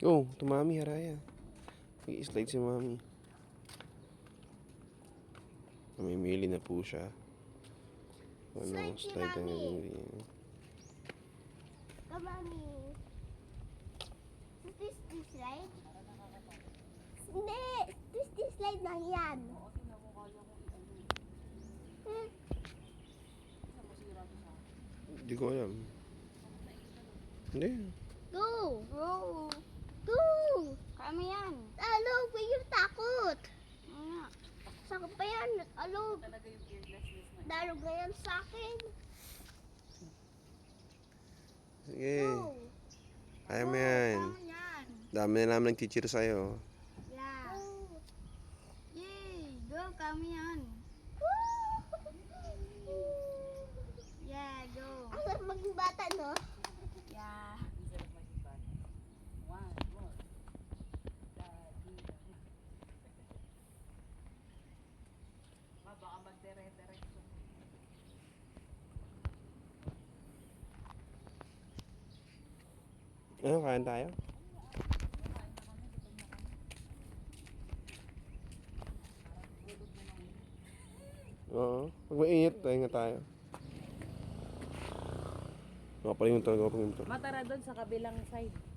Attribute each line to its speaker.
Speaker 1: Oh, ito mami, haraya. I-slide si mami. Mamimili na po siya. Ano,
Speaker 2: Slide si
Speaker 1: slide ang
Speaker 2: mami.
Speaker 1: gagawin.
Speaker 2: Come, Mami. This slide? Hindi. This slide lang yan.
Speaker 1: Hindi ko alam. Hindi.
Speaker 2: Go! Go! Go!
Speaker 3: Kami yan.
Speaker 2: Alo, may yung takot. Saka pa yan. Alo, dalo ganyan sa akin.
Speaker 1: Sige.
Speaker 2: Go!
Speaker 1: Kaya mo yan.
Speaker 3: Kami yan.
Speaker 1: Dami na namin nag-teacher sa'yo.
Speaker 3: Yeah.
Speaker 2: Go!
Speaker 3: Yay! Go, kami yan. Yeah, go.
Speaker 2: Ang sarap maging bata, no?
Speaker 3: Yeah.
Speaker 1: Ano, kain tayo? Oo. Pag mainit, tayo nga tayo. Makapalimut talaga ako.
Speaker 4: Matara doon sa kabilang side.